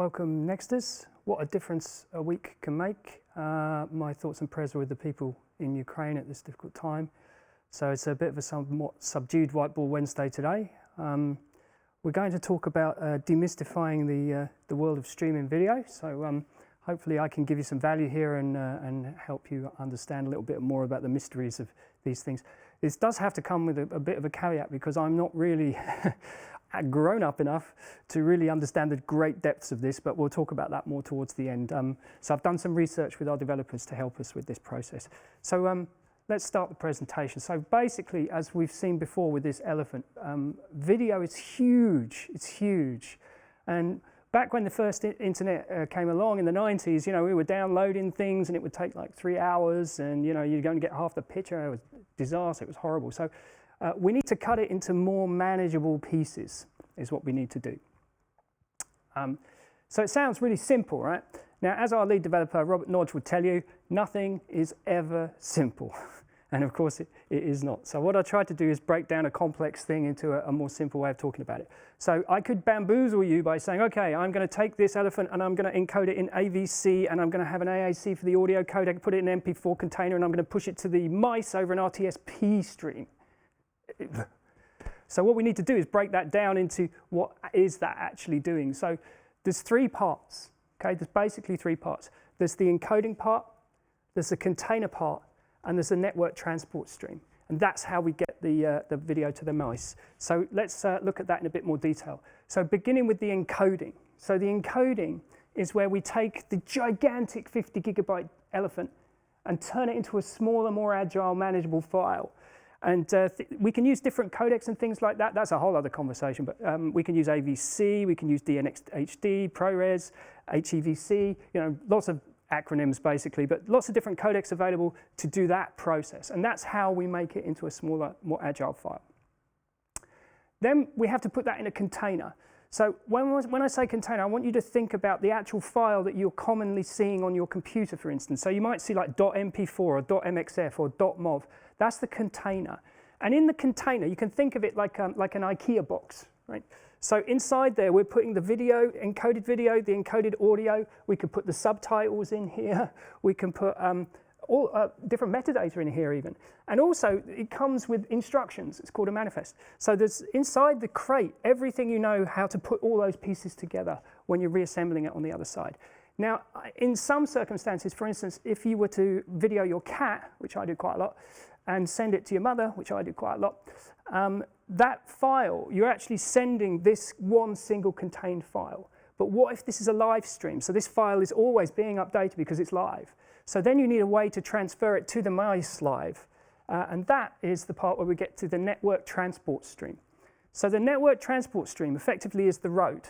Welcome, Nexters. What a difference a week can make. My thoughts and prayers are with the people in Ukraine at this difficult time. So it's a bit of a somewhat subdued Whiteboard Wednesday today. We're going to talk about demystifying the world of streaming video. So hopefully I can give you some value here and help you understand a little bit more about the mysteries of these things. This does have to come with a bit of a caveat because I'm not really grown up enough to really understand the great depths of this, but we'll talk about that more towards the end. So I've done some research with our developers to help us with this process. So let's start the presentation. So basically, as we've seen before with this elephant, video is huge. It's huge. And back when the first internet came along in the 90s, you know, we were downloading things and it would take like 3 hours and, you know, you'd go and get half the picture. It was a disaster. It was horrible. So we need to cut it into more manageable pieces is what we need to do. So it sounds really simple, right? Now, as our lead developer, Robert Nodge, would tell you, nothing is ever simple. And of course, it is not. So what I tried to do is break down a complex thing into a more simple way of talking about it. So I could bamboozle you by saying, okay, I'm going to take this elephant and I'm going to encode it in AVC and I'm going to have an AAC for the audio codec, put it in an MP4 container, and I'm going to push it to the mice over an RTSP stream. So what we need to do is break that down into what is that actually doing. So there's 3 parts, okay? There's basically 3 parts. There's the encoding part, there's the container part, and there's a network transport stream. And that's how we get the video to the mice. So let's look at that in a bit more detail. So beginning with the encoding. So the encoding is where we take the gigantic 50 gigabyte elephant and turn it into a smaller, more agile, manageable file. And we can use different codecs and things like that. That's a whole other conversation, but we can use AVC, we can use nxtedition, ProRes, HEVC, you know, lots of acronyms basically, but lots of different codecs available to do that process. And that's how we make it into a smaller, more agile file. Then we have to put that in a container. So when I say container, I want you to think about the actual file that you're commonly seeing on your computer, for instance. So you might see like .mp4 or .mxf or .mov. That's the container. And in the container, you can think of it like an IKEA box, right? So inside there, we're putting the video, encoded video, the encoded audio. We can put the subtitles in here. We can put all different metadata in here even. And also, it comes with instructions. It's called a manifest. So there's inside the crate, everything you know how to put all those pieces together when you're reassembling it on the other side. Now, in some circumstances, for instance, if you were to video your cat, which I do quite a lot, and send it to your mother, which I do quite a lot, that file, you're actually sending this one single contained file. But what if this is a live stream? So this file is always being updated because it's live. So then you need a way to transfer it to the mice live. And that is the part where we get to the network transport stream. So the network transport stream effectively is the road.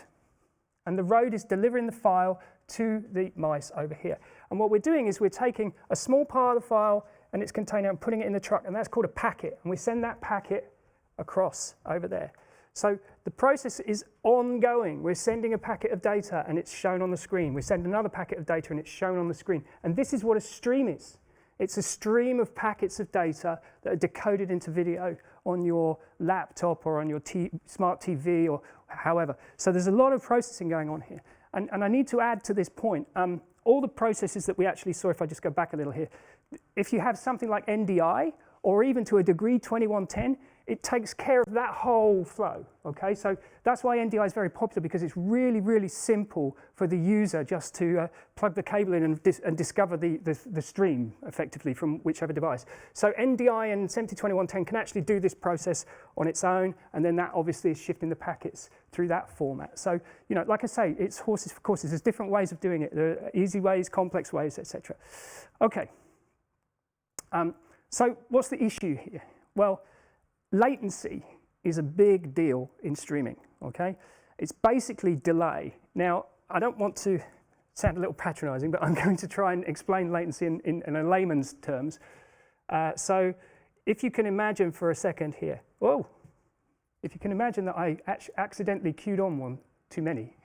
And the road is delivering the file to the mice over here. And what we're doing is we're taking a small part of the file and its container and putting it in the truck, and that's called a packet. And we send that packet across over there. So the process is ongoing. We're sending a packet of data and it's shown on the screen. We send another packet of data and it's shown on the screen. And this is what a stream is. It's a stream of packets of data that are decoded into video on your laptop or on your smart TV or however. So there's a lot of processing going on here. And I need to add to this point, all the processes that we actually saw, if I just go back a little here, if you have something like NDI, or even to a degree 2110, it takes care of that whole flow, okay? So that's why NDI is very popular, because it's really, really simple for the user just to plug the cable in and discover the stream, effectively, from whichever device. So NDI and 702110 can actually do this process on its own, and then that obviously is shifting the packets through that format. So, you know, like I say, it's horses for courses. There's different ways of doing it. There are easy ways, complex ways, etc. Okay. So what's the issue here? Well, latency is a big deal in streaming, okay? It's basically delay. Now, I don't want to sound a little patronizing, but I'm going to try and explain latency in a layman's terms. So if you can imagine for a second here, whoa, if you can imagine that I accidentally queued on one too many.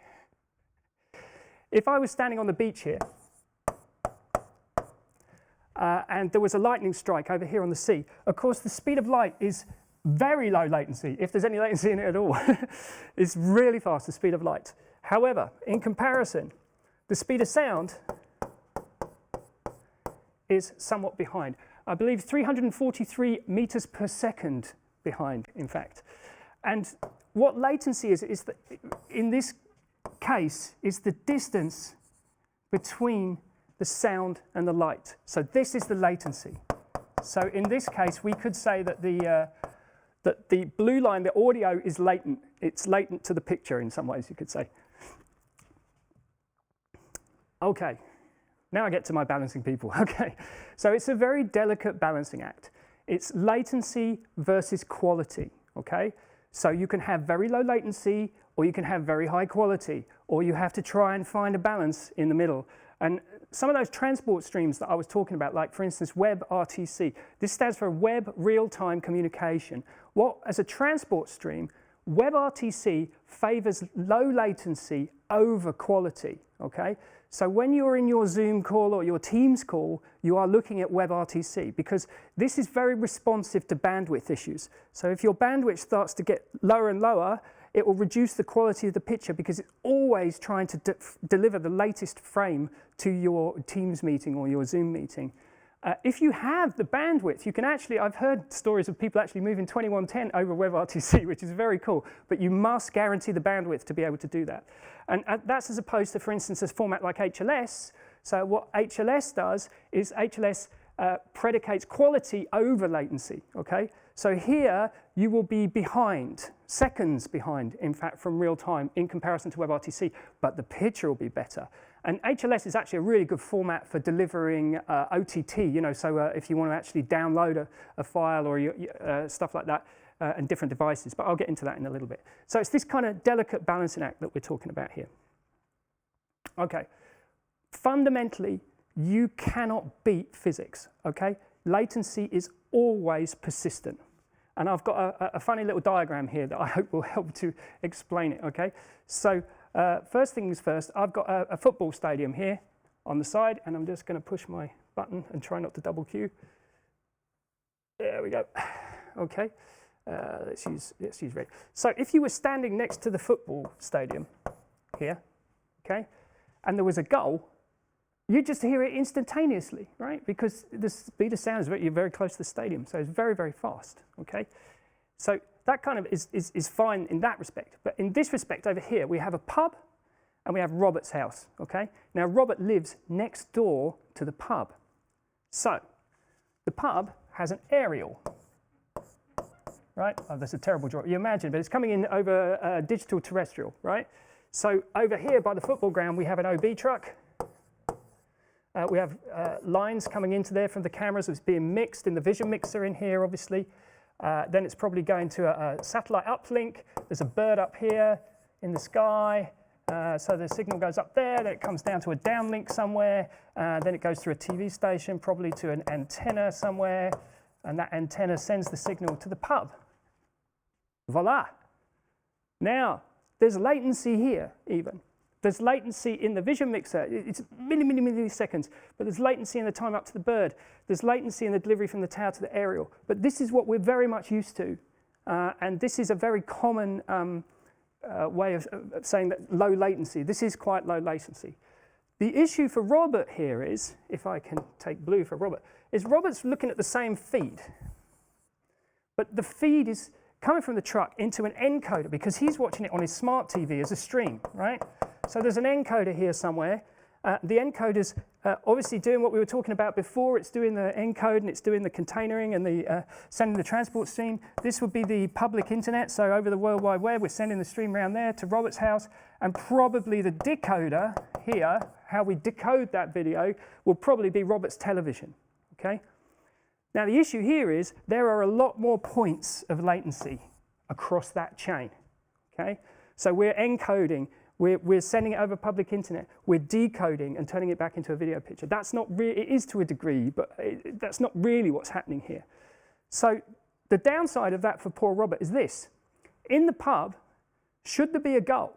If I was standing on the beach here, and there was a lightning strike over here on the sea. Of course, the speed of light is very low latency, if there's any latency in it at all. It's really fast, the speed of light. However, in comparison, the speed of sound is somewhat behind. I believe 343 meters per second behind, in fact. And what latency is that in this case is the distance between the sound and the light. So this is the latency. So in this case, we could say that the blue line, the audio, is latent. It's latent to the picture in some ways, you could say. Okay, now I get to my balancing people. Okay, so it's a very delicate balancing act. It's latency versus quality, okay? So you can have very low latency, or you can have very high quality, or you have to try and find a balance in the middle. And some of those transport streams that I was talking about, like for instance, WebRTC, this stands for Web Real-Time Communication. What, as a transport stream, WebRTC favors low latency over quality, okay? So when you're in your Zoom call or your Teams call, you are looking at WebRTC because this is very responsive to bandwidth issues. So if your bandwidth starts to get lower and lower, it will reduce the quality of the picture because it's always trying to deliver the latest frame to your Teams meeting or your Zoom meeting. If you have the bandwidth, you can actually, I've heard stories of people actually moving 2110 over WebRTC, which is very cool, but you must guarantee the bandwidth to be able to do that. And that's as opposed to, for instance, a format like HLS. So what HLS does is HLS predicates quality over latency, okay? So here you will be behind, seconds behind, in fact, from real time in comparison to WebRTC, but the picture will be better. And HLS is actually a really good format for delivering OTT, you know, so if you want to actually download a file or stuff like that and different devices, but I'll get into that in a little bit. So it's this kind of delicate balancing act that we're talking about here. Okay, fundamentally, you cannot beat physics, okay? Latency is always persistent. And I've got a funny little diagram here that I hope will help to explain it, okay? So first things first, I've got a football stadium here on the side, and I'm just going to push my button and try not to double queue. There we go. Okay, let's use red. So if you were standing next to the football stadium here, okay, and there was a goal, you just hear it instantaneously, right? Because the speed of sound is you're very close to the stadium, so it's very, very fast, okay? So that kind of is fine in that respect. But in this respect over here, we have a pub and we have Robert's house, okay? Now, Robert lives next door to the pub. So the pub has an aerial, right? Oh, that's a terrible drawing. You imagine, but it's coming in over digital terrestrial, right? So over here by the football ground, we have an OB truck. We have lines coming into there from the cameras. It's being mixed in the vision mixer in here, obviously. Then it's probably going to a satellite uplink. There's a bird up here in the sky. So the signal goes up there, then it comes down to a downlink somewhere. Then it goes through a TV station, probably to an antenna somewhere. And that antenna sends the signal to the pub. Voila. Now, there's latency here even. There's latency in the vision mixer. It's milliseconds, but there's latency in the time up to the bird. There's latency in the delivery from the tower to the aerial. But this is what we're very much used to. And this is a very common way of saying that low latency. This is quite low latency. The issue for Robert here is, if I can take blue for Robert, is Robert's looking at the same feed. But the feed is coming from the truck into an encoder because he's watching it on his smart TV as a stream, right? So there's an encoder here somewhere. The encoder's obviously doing what we were talking about before. It's doing the encode and it's doing the containering and the sending the transport stream. This would be the public internet. So over the World Wide Web, we're sending the stream around there to Robert's house. And probably the decoder here, how we decode that video, will probably be Robert's television, okay? Now the issue here is there are a lot more points of latency across that chain, okay? So we're encoding, we're sending it over public internet, we're decoding and turning it back into a video picture. That's not really, it is to a degree, but that's not really what's happening here. So the downside of that for poor Robert is this. In the pub, should there be a goal,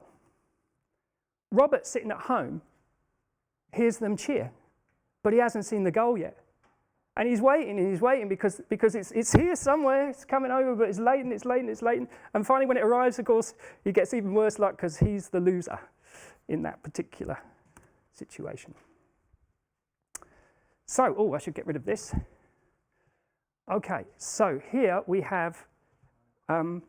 Robert sitting at home hears them cheer, but he hasn't seen the goal yet. And he's waiting because it's here somewhere, it's coming over, but it's latent. And finally when it arrives, of course, he gets even worse luck because he's the loser in that particular situation. So, oh, I should get rid of this. Okay, so here we have an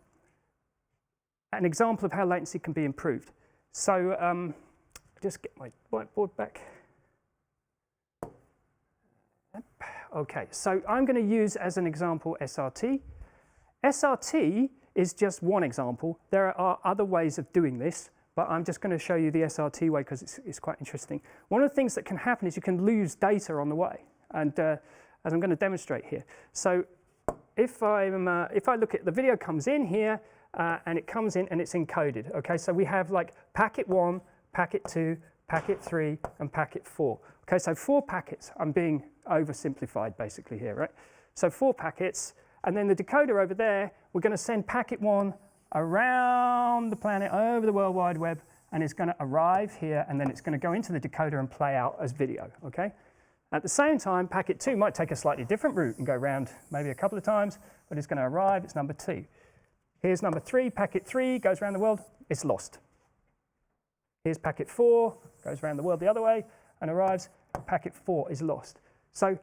example of how latency can be improved. So, just get my whiteboard back. Okay, so I'm going to use as an example SRT. SRT is just one example. There are other ways of doing this, but I'm just going to show you the SRT way because it's quite interesting. One of the things that can happen is you can lose data on the way, and as I'm going to demonstrate here. So if I look at the video comes in here, and it comes in and it's encoded. Okay, so we have like packet 1, packet 2, packet 3, and packet 4. Okay, so 4 packets. I'm being oversimplified basically here, right? So 4 packets, and then the decoder over there, we're going to send packet 1 around the planet, over the World Wide Web, and it's going to arrive here, and then it's going to go into the decoder and play out as video, okay? At the same time, packet 2 might take a slightly different route and go around maybe a couple of times, but it's going to arrive, it's number 2. Here's number 3, packet 3 goes around the world, it's lost. Here's packet 4, goes around the world the other way, and arrives, packet 4 is lost. So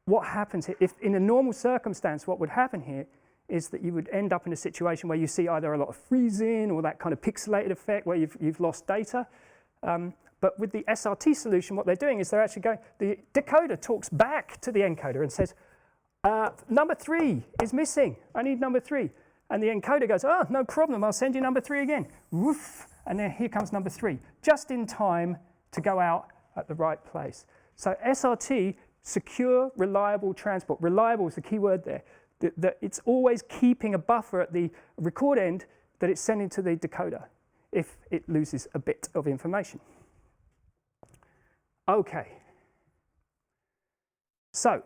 what happens here, if in a normal circumstance, what would happen here is that you would end up in a situation where you see either a lot of freezing or that kind of pixelated effect where you've lost data. But with the SRT solution, what they're doing is they're actually going, the decoder talks back to the encoder and says, number 3 is missing, I need number 3. And the encoder goes, oh, no problem, I'll send you number 3 again. Woof, and then here comes number 3, just in time to go out at the right place. So SRT, secure, reliable transport. Reliable is the key word there. That it's always keeping a buffer at the record end that it's sending to the decoder if it loses a bit of information. Okay. So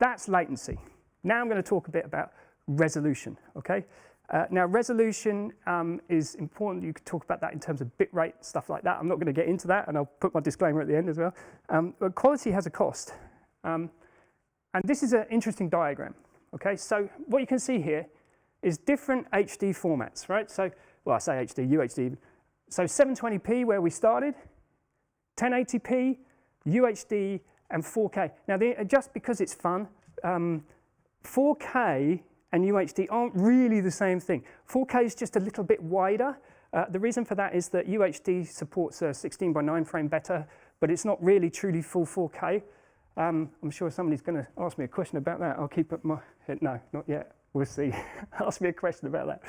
that's latency. Now I'm going to talk a bit about resolution, okay? Now resolution is important. You could talk about that in terms of bit rate, stuff like that. I'm not going to get into that, and I'll put my disclaimer at the end as well. But quality has a cost. And this is an interesting diagram, okay? So what you can see here is different HD formats, right? So, well, I say HD, UHD. So 720p where we started, 1080p, UHD, and 4K. Now, just because it's fun, 4K and UHD aren't really the same thing. 4K is just a little bit wider. The reason for that is that UHD supports a 16:9 frame better, but it's not really truly full 4K. I'm sure somebody's going to ask me a question about that. I'll keep up my head. No, not yet. We'll see. Ask me a question about that.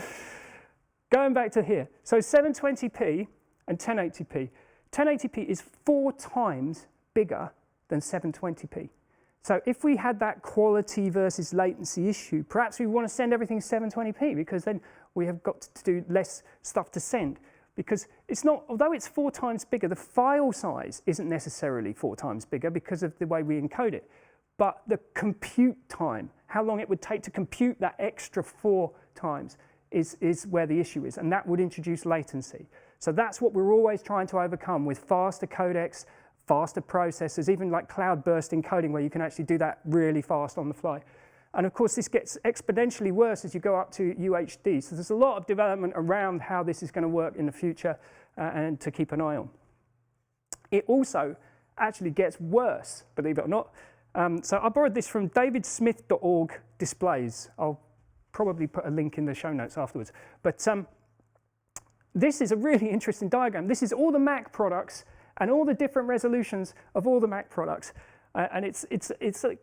Going back to here. So 720p and 1080p. 1080p is 4 times bigger than 720p. So if we had that quality versus latency issue, perhaps we want to send everything 720p because then we have got to do less stuff to send. Because it's not, although it's 4 times bigger, the file size isn't necessarily 4 times bigger because of the way we encode it. But the compute time, how long it would take to compute that extra 4 times is where the issue is, and that would introduce latency. So that's what we're always trying to overcome with faster codecs, faster processors, even like cloud burst encoding where you can actually do that really fast on the fly. And of course, this gets exponentially worse as you go up to UHD. So there's a lot of development around how this is going to work in the future and to keep an eye on. It also actually gets worse, believe it or not. So I borrowed this from davidsmith.org displays. I'll probably put a link in the show notes afterwards. But this is a really interesting diagram. This is all the Mac products and all the different resolutions of all the Mac products. And it's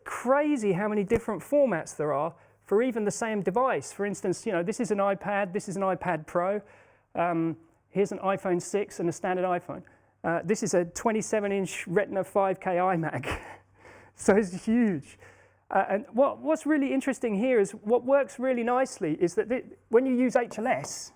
crazy how many different formats there are for even the same device. For instance, you know, this is an iPad, this is an iPad Pro. Here's an iPhone 6 and a standard iPhone. This is a 27-inch Retina 5K iMac. So it's huge. And what's really interesting here is what works really nicely is that when you use HLS,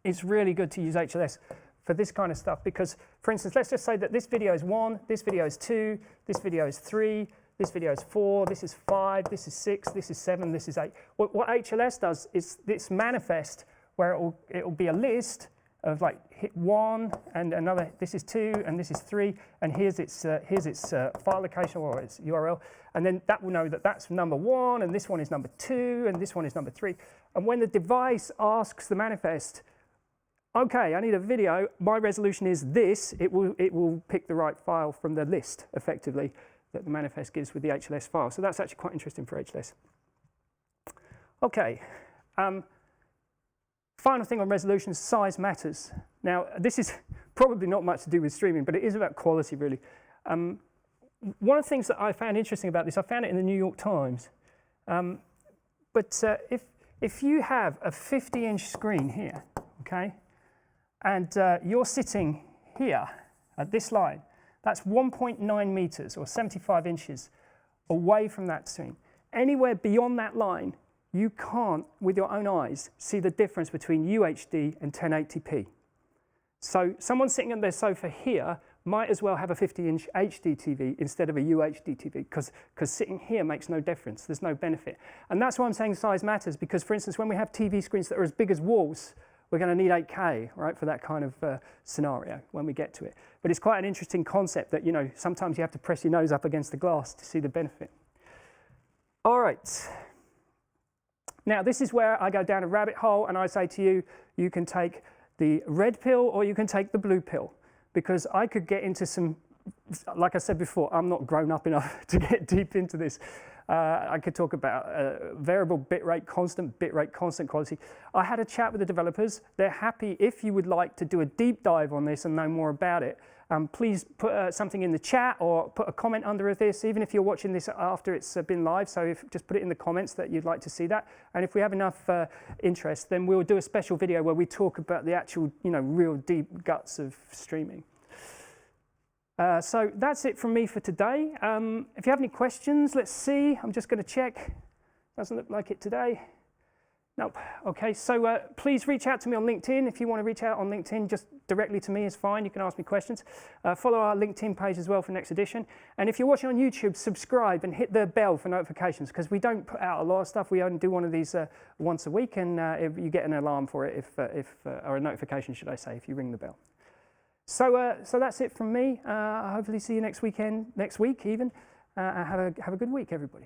it's really good to use HLS for this kind of stuff because, for instance, let's just say that this video is 1, this video is 2, this video is 3, this video is 4, this is 5, this is 6, this is 7, this is 8. What HLS does is this manifest where it will be a list of like hit 1 and another, this is 2 and this is 3, and here's its file location or its URL, and then that will know that that's number 1 and this one is number 2 and this one is number 3. And when the device asks the manifest, okay, I need a video, my resolution is this, it will pick the right file from the list effectively that the manifest gives with the HLS file. So that's actually quite interesting for HLS. Okay. Final thing on resolution, size matters. Now, this is probably not much to do with streaming, but it is about quality, really. One of the things that I found interesting about this, I found it in the New York Times. If you have a 50-inch screen here, okay, and you're sitting here at this line, that's 1.9 meters or 75 inches away from that screen. Anywhere beyond that line, you can't, with your own eyes, see the difference between UHD and 1080p. So someone sitting on their sofa here might as well have a 50-inch HD TV instead of a UHD TV, because sitting here makes no difference. There's no benefit. And that's why I'm saying size matters, because, for instance, when we have TV screens that are as big as walls, we're going to need 8K, right, for that kind of scenario when we get to it. But it's quite an interesting concept that, you know, sometimes you have to press your nose up against the glass to see the benefit. All right. Now, this is where I go down a rabbit hole and I say to you, you can take the red pill or you can take the blue pill, because I could get into some, like I said before, I'm not grown up enough to get deep into this. I could talk about variable bitrate, constant quality. I had a chat with the developers. They're happy if you would like to do a deep dive on this and know more about it. Please put something in the chat or put a comment under this, even if you're watching this after it's been live. So just put it in the comments that you'd like to see that. And if we have enough interest, then we'll do a special video where we talk about the actual, you know, real deep guts of streaming. So that's it from me for today. If you have any questions, let's see. I'm just going to check. Doesn't look like it today. Nope. Okay, so please reach out to me on LinkedIn. If you want to reach out on LinkedIn, just directly to me is fine. You can ask me questions. Follow our LinkedIn page as well for nxtedition. And if you're watching on YouTube, subscribe and hit the bell for notifications, because we don't put out a lot of stuff. We only do one of these once a week, and you get an alarm for it, or a notification, should I say, if you ring the bell. So that's it from me. Hopefully see you next week even. Have a good week, everybody.